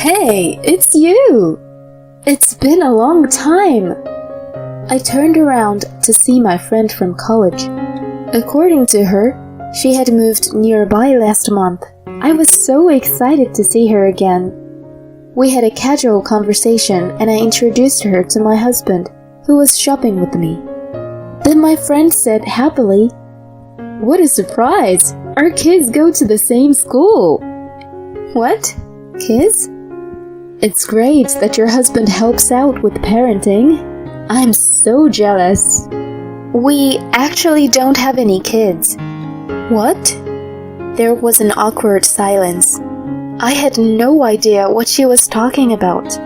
Hey, it's you! It's been a long time! I turned around to see my friend from college. According to her, she had moved nearby last month. I was so excited to see her again. We had a casual conversation and I introduced her to my husband, who was shopping with me. Then my friend said happily, "What a surprise! Our kids go to the same school!" "What? Kids? It's great that your husband helps out with parenting. I'm so jealous." "We actually don't have any kids." "What?" There was an awkward silence. I had no idea what she was talking about.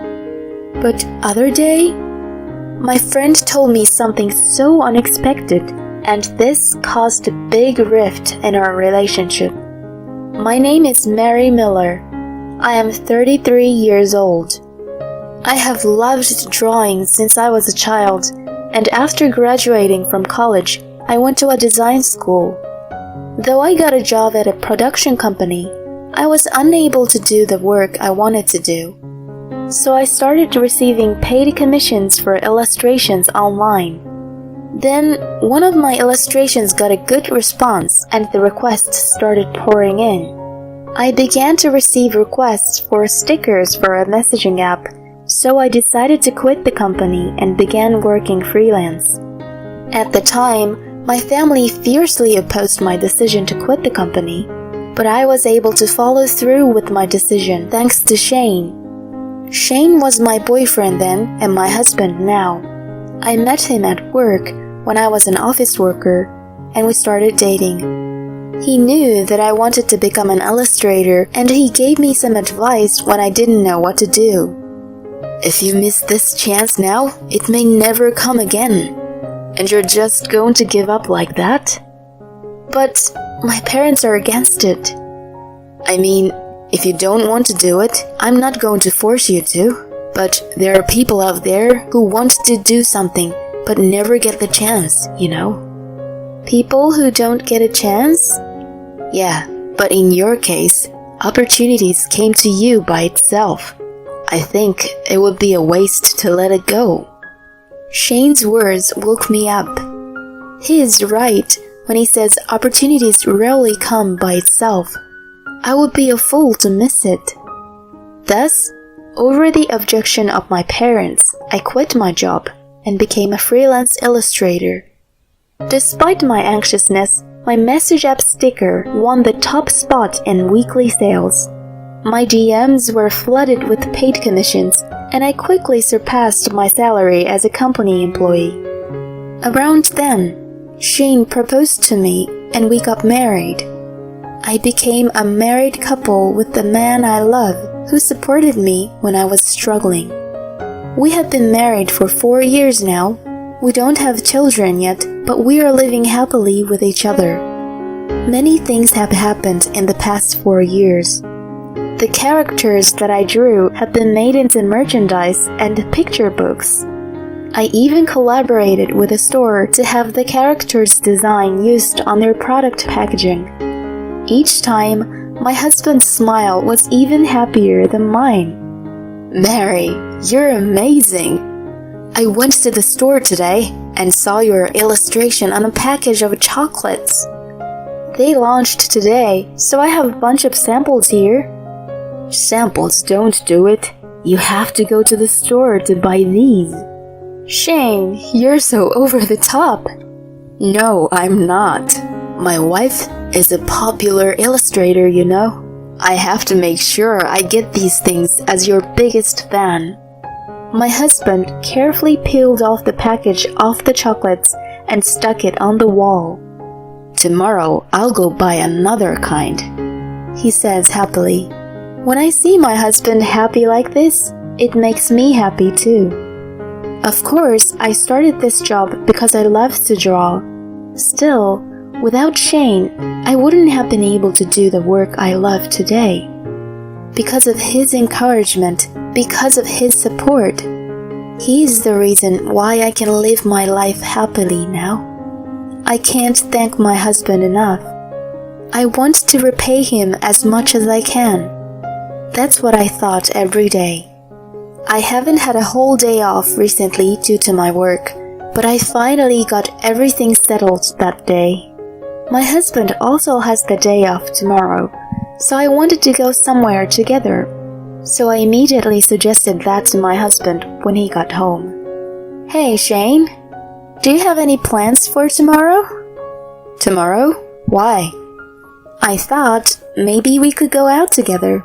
But other day, my friend told me something so unexpected, and this caused a big rift in our relationship. My name is Mary Miller. I am 33 years old. I have loved drawing since I was a child, and after graduating from college, I went to a design school. Though I got a job at a production company, I was unable to do the work I wanted to do. So I started receiving paid commissions for illustrations online. Then, one of my illustrations got a good response and the requests started pouring in. I began to receive requests for stickers for a messaging app, so I decided to quit the company and began working freelance. At the time, my family fiercely opposed my decision to quit the company, but I was able to follow through with my decision thanks to Shane. Shane was my boyfriend then and my husband now. I met him at work when I was an office worker, and we started dating. He knew that I wanted to become an illustrator, and he gave me some advice when I didn't know what to do. "If you miss this chance now, it may never come again. And you're just going to give up like that?" "But my parents are against it." "I mean, if you don't want to do it, I'm not going to force you to. But there are people out there who want to do something but never get the chance, you know." "People who don't get a chance?" "Yeah, but in your case, opportunities came to you by itself. I think it would be a waste to let it go." Shane's words woke me up. He is right when he says opportunities rarely come by itself. I would be a fool to miss it. Thus, over the objection of my parents, I quit my job and became a freelance illustrator. Despite my anxiousness, my message app sticker won the top spot in weekly sales. My DMs were flooded with paid commissions, and I quickly surpassed my salary as a company employee. Around then, Shane proposed to me and we got married. I became a married couple with the man I love, who supported me when I was struggling. We have been married for 4 years now. We don't have children yet, but we are living happily with each other. Many things have happened in the past 4 years. The characters that I drew have been made into merchandise and picture books. I even collaborated with a store to have the characters' design used on their product packaging. Each time, my husband's smile was even happier than mine. "Mary, you're amazing! I went to the store today and saw your illustration on a package of chocolates. They launched today, so I have a bunch of samples here." "Samples don't do it. You have to go to the store to buy these." "Shane, you're so over the top." "No, I'm not. My wife is a popular illustrator, you know. I have to make sure I get these things as your biggest fan." My husband carefully peeled off the package off the chocolates and stuck it on the wall. "Tomorrow I'll go buy another kind," he says happily. When I see my husband happy like this, it makes me happy too. Of course, I started this job because I love to draw. Still, without Shane, I wouldn't have been able to do the work I love today. Because of his encouragement, because of his support, he is the reason why I can live my life happily now. I can't thank my husband enough. I want to repay him as much as I can. That's what I thought every day. I haven't had a whole day off recently due to my work, but I finally got everything settled that day. My husband also has the day off tomorrow, so I wanted to go somewhere together. So I immediately suggested that to my husband when he got home. Hey, Shane, do you have any plans for tomorrow? Tomorrow? Why? I thought maybe we could go out together.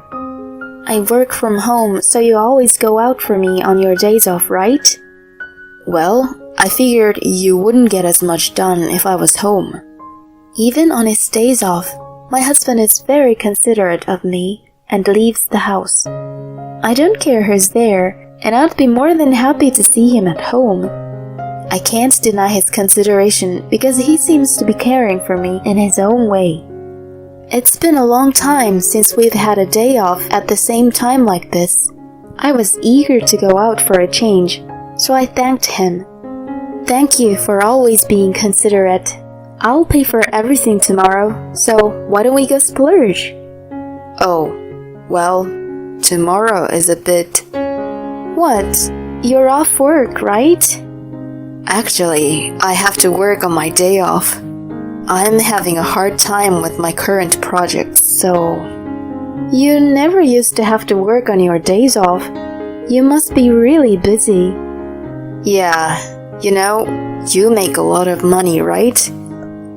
I work from home, so you always go out for me on your days off, right? Well, I figured you wouldn't get as much done if I was home. Even on his days off, my husband is very considerate of me and leaves the house. I don't care who's there, and I'd be more than happy to see him at home. I can't deny his consideration because he seems to be caring for me in his own way. It's been a long time since we've had a day off at the same time like this. I was eager to go out for a change, so I thanked him. Thank you for always being considerate. I'll pay for everything tomorrow, so why don't we go splurge? Oh, well, tomorrow is a bit... What? You're off work, right? Actually, I have to work on my day off. I'm having a hard time with my current projects, so... You never used to have to work on your days off. You must be really busy. Yeah, you make a lot of money, right?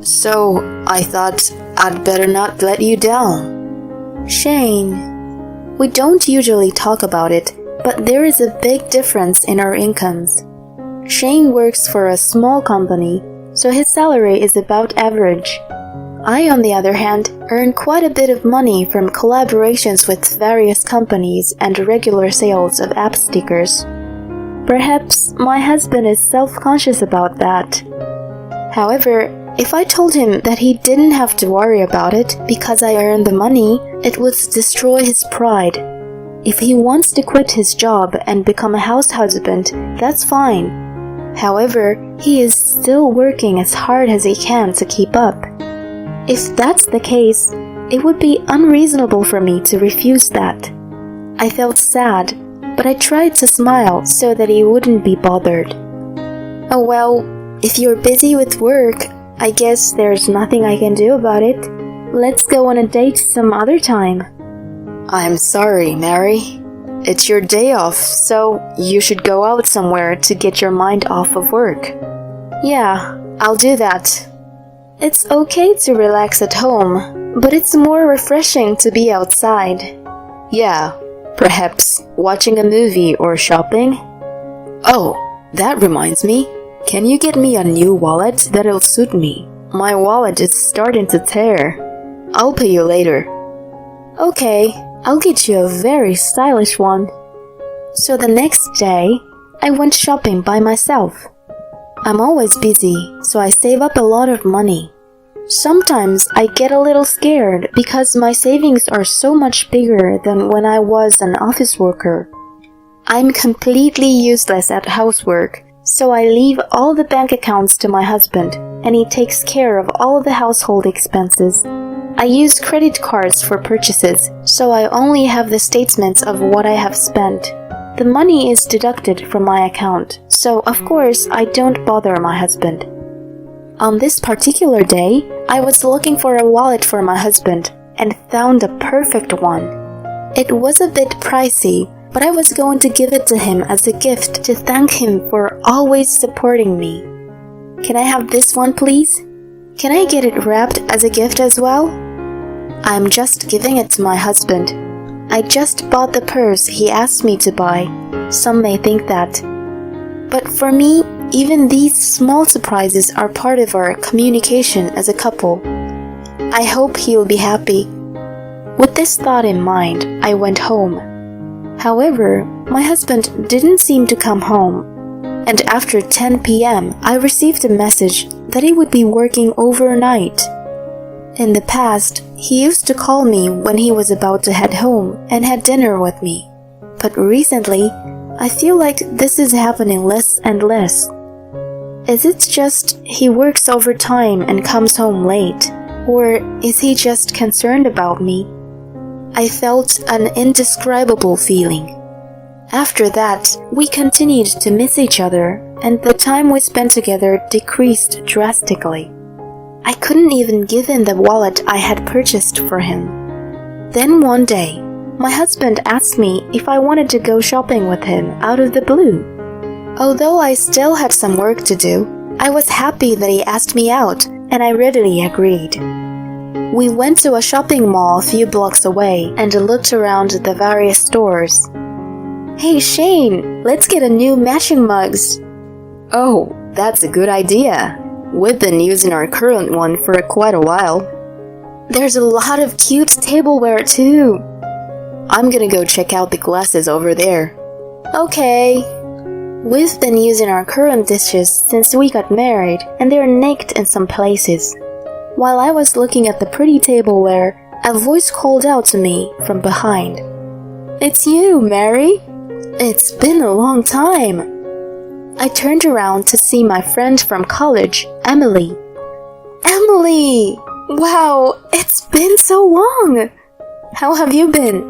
So, I thought I'd better not let you down. Shane, we don't usually talk about it, but there is a big difference in our incomes. Shane works for a small company, so his salary is about average. I, on the other hand, earn quite a bit of money from collaborations with various companies and regular sales of app stickers. Perhaps my husband is self-conscious about that. However, if I told him that he didn't have to worry about it because I earned the money, it would destroy his pride. If he wants to quit his job and become a house husband, that's fine. However, he is still working as hard as he can to keep up. If that's the case, it would be unreasonable for me to refuse that. I felt sad, but I tried to smile so that he wouldn't be bothered. Oh well, if you're busy with work, I guess there's nothing I can do about it. Let's go on a date some other time. I'm sorry, Mary. It's your day off, so you should go out somewhere to get your mind off of work. Yeah, I'll do that. It's okay to relax at home, but it's more refreshing to be outside. Yeah, perhaps watching a movie or shopping. Oh, that reminds me. Can you get me a new wallet that'll suit me? My wallet is starting to tear. I'll pay you later. Okay, I'll get you a very stylish one. So the next day, I went shopping by myself. I'm always busy, so I save up a lot of money. Sometimes I get a little scared because my savings are so much bigger than when I was an office worker. I'm completely useless at housework, so I leave all the bank accounts to my husband, and he takes care of all the household expenses. I use credit cards for purchases, so I only have the statements of what I have spent. The money is deducted from my account, so of course I don't bother my husband. On this particular day, I was looking for a wallet for my husband and found the perfect one. It was a bit pricey, but I was going to give it to him as a gift to thank him for always supporting me. Can I have this one, please? Can I get it wrapped as a gift as well? I'm just giving it to my husband. I just bought the purse he asked me to buy. Some may think that. But for me, even these small surprises are part of our communication as a couple. I hope he'll be happy. With this thought in mind, I went home. However, my husband didn't seem to come home, and after 10 p.m., I received a message that he would be working overnight. In the past, he used to call me when he was about to head home and had dinner with me. But recently, I feel like this is happening less and less. Is it just he works overtime and comes home late? Or is he just concerned about me? I felt an indescribable feeling. After that, we continued to miss each other, and the time we spent together decreased drastically. I couldn't even give him the wallet I had purchased for him. Then one day, my husband asked me if I wanted to go shopping with him out of the blue. Although I still had some work to do, I was happy that he asked me out, and I readily agreed. We went to a shopping mall a few blocks away and looked around the various stores. "Hey Shane, let's get a new matching mugs." "Oh, that's a good idea. We've been using our current one for quite a while." "There's a lot of cute tableware too." "I'm gonna go check out the glasses over there." "Okay." We've been using our current dishes since we got married, and they're nicked in some places. While I was looking at the pretty tableware, a voice called out to me from behind. "It's you, Mary. It's been a long time." I turned around to see my friend from college, Emily. "Emily! Wow, it's been so long! How have you been?"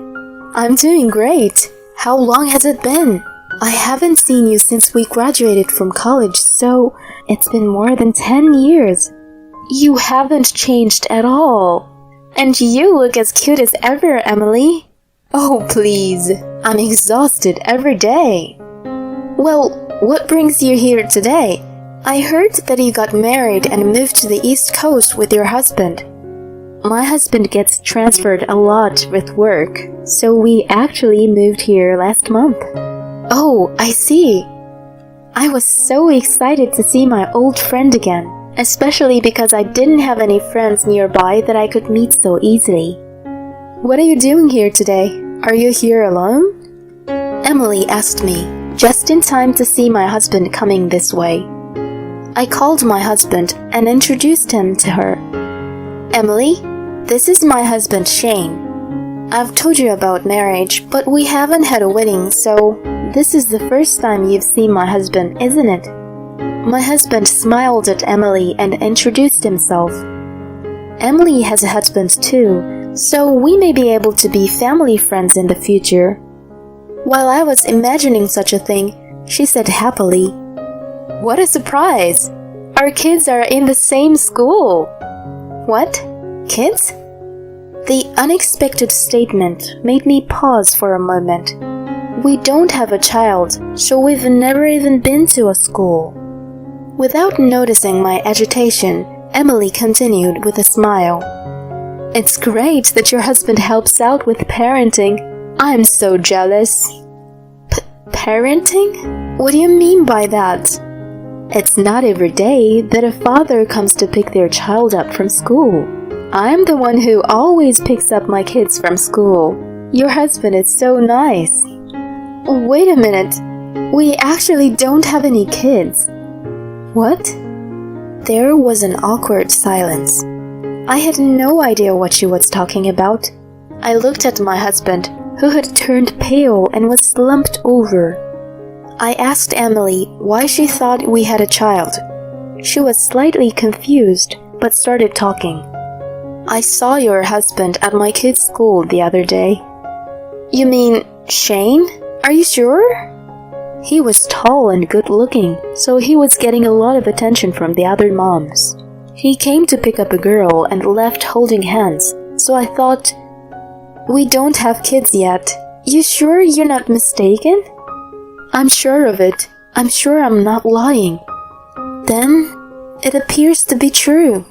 "I'm doing great. How long has it been?" "I haven't seen you since we graduated from college, so it's been more than 10 years. You haven't changed at all. And you look as cute as ever, Emily." "Oh, please. I'm exhausted every day." "Well, what brings you here today? I heard that you got married and moved to the East Coast with your husband." "My husband gets transferred a lot with work, so we actually moved here last month." "Oh, I see." I was so excited to see my old friend again, especially because I didn't have any friends nearby that I could meet so easily. "What are you doing here today? Are you here alone?" Emily asked me, just in time to see my husband coming this way. I called my husband and introduced him to her. "Emily, this is my husband Shane. I've told you about marriage, but we haven't had a wedding, so this is the first time you've seen my husband, isn't it?" My husband smiled at Emily and introduced himself. "Emily has a husband too, so we may be able to be family friends in the future." While I was imagining such a thing, she said happily, "What a surprise! Our kids are in the same school." "What? Kids?" The unexpected statement made me pause for a moment. We don't have a child, so we've never even been to a school. Without noticing my agitation, Emily continued with a smile. "It's great that your husband helps out with parenting. I'm so jealous." Parenting? What do you mean by that?" "It's not every day that a father comes to pick their child up from school. I'm the one who always picks up my kids from school. Your husband is so nice." "Wait a minute. We actually don't have any kids." "What?" There was an awkward silence. I had no idea what she was talking about. I looked at my husband, who had turned pale and was slumped over. I asked Emily why she thought we had a child. She was slightly confused, but started talking. "I saw your husband at my kid's school the other day." "You mean Shane? Are you sure?" He was tall and good-looking, so he was getting a lot of attention from the other moms. He came to pick up a girl and left holding hands, so I thought, "We don't have kids yet. You sure you're not mistaken?" "I'm sure of it. I'm sure I'm not lying." "Then, it appears to be true."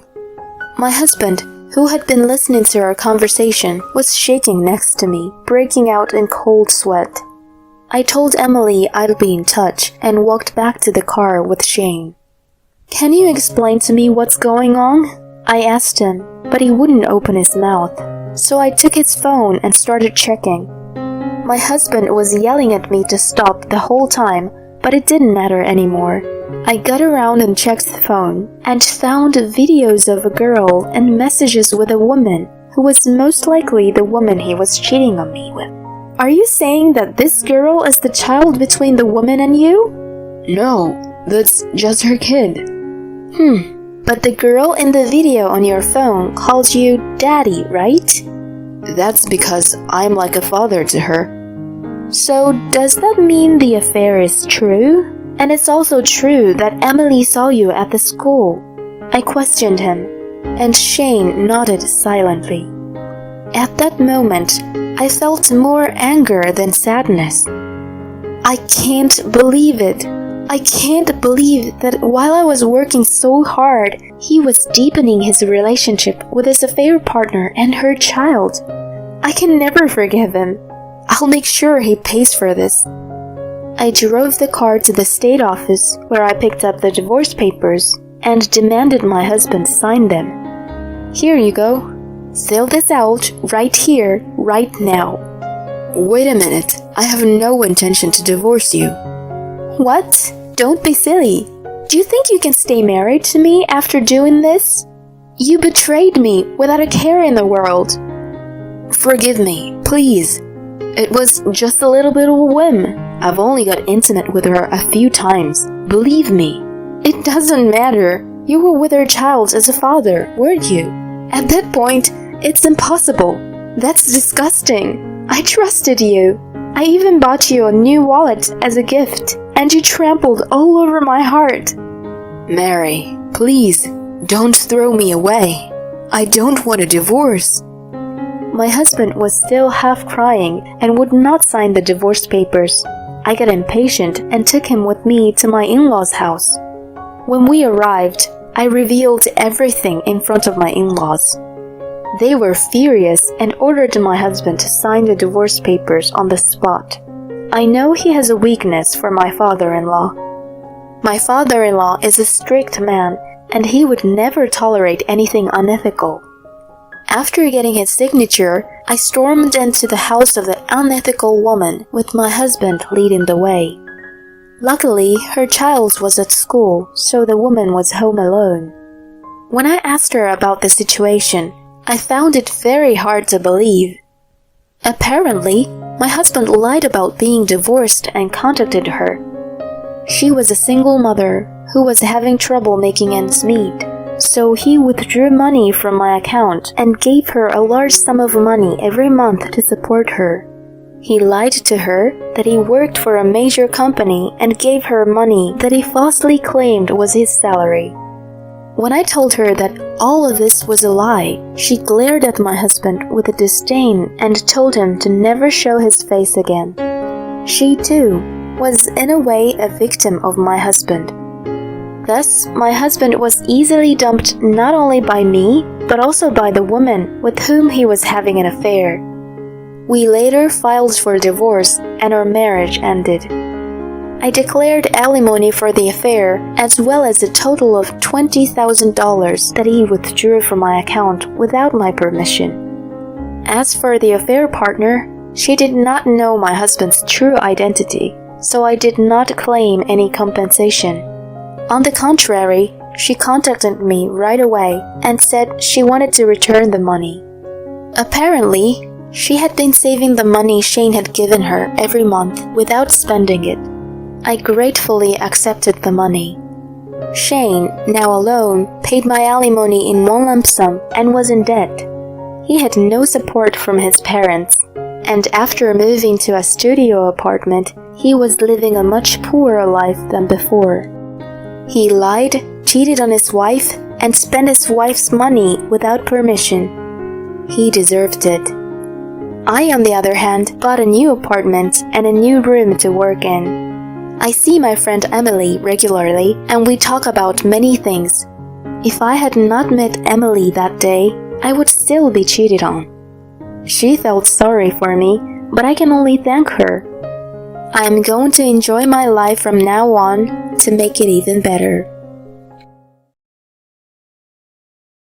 My husband, who had been listening to our conversation, was shaking next to me, breaking out in cold sweat. I told Emily I'd be in touch and walked back to the car with Shane. "Can you explain to me what's going on?" I asked him, but he wouldn't open his mouth, so I took his phone and started checking. My husband was yelling at me to stop the whole time, but it didn't matter anymore. I got around and checked the phone and found videos of a girl and messages with a woman who was most likely the woman he was cheating on me with. "Are you saying that this girl is the child between the woman and you?" "No, that's just her kid." But the girl in the video on your phone called you daddy, right?" That's because I'm like a father to her. So does that mean the affair is true? And it's also true that Emily saw you at the school? I questioned him, and Shane nodded silently. At that moment, I felt more anger than sadness. I can't believe it. I can't believe that while I was working so hard, he was deepening his relationship with his affair partner and her child. I can never forgive him. I'll make sure he pays for this. I drove the car to the state office where I picked up the divorce papers and demanded my husband sign them. Here you go. Fill this out right here, right now. Wait a minute. I have no intention to divorce you. What? Don't be silly. Do you think you can stay married to me after doing this? You betrayed me without a care in the world. Forgive me, please. It was just a little bit of a whim. I've only got intimate with her a few times. Believe me. It doesn't matter. You were with her child as a father, weren't you? At that point, it's impossible. That's disgusting. I trusted you. I even bought you a new wallet as a gift, and you trampled all over my heart. Mary, please, don't throw me away. I don't want a divorce. My husband was still half crying and would not sign the divorce papers. I got impatient and took him with me to my in-laws' house. When we arrived, I revealed everything in front of my in-laws. They were furious and ordered my husband to sign the divorce papers on the spot. I know he has a weakness for my father-in-law. My father-in-law is a strict man, and he would never tolerate anything unethical. After getting his signature, I stormed into the house of the unethical woman with my husband leading the way. Luckily, her child was at school, so the woman was home alone. When I asked her about the situation, I found it very hard to believe. Apparently, my husband lied about being divorced and contacted her. She was a single mother who was having trouble making ends meet, so he withdrew money from my account and gave her a large sum of money every month to support her. He lied to her that he worked for a major company and gave her money that he falsely claimed was his salary. When I told her that all of this was a lie, she glared at my husband with a disdain and told him to never show his face again. She, too, was in a way a victim of my husband. Thus, my husband was easily dumped not only by me, but also by the woman with whom he was having an affair. We later filed for divorce and our marriage ended. I declared alimony for the affair, as well as a total of $20,000 that he withdrew from my account without my permission. As for the affair partner, she did not know my husband's true identity, so I did not claim any compensation. On the contrary, she contacted me right away and said she wanted to return the money. Apparently, she had been saving the money Shane had given her every month without spending it. I gratefully accepted the money. Shane, now alone, paid my alimony in one lump sum and was in debt. He had no support from his parents, and after moving to a studio apartment, he was living a much poorer life than before. He lied, cheated on his wife, and spent his wife's money without permission. He deserved it. I, on the other hand, bought a new apartment and a new room to work in. I see my friend Emily regularly, and we talk about many things. If I had not met Emily that day, I would still be cheated on. She felt sorry for me, but I can only thank her. I am going to enjoy my life from now on to make it even better.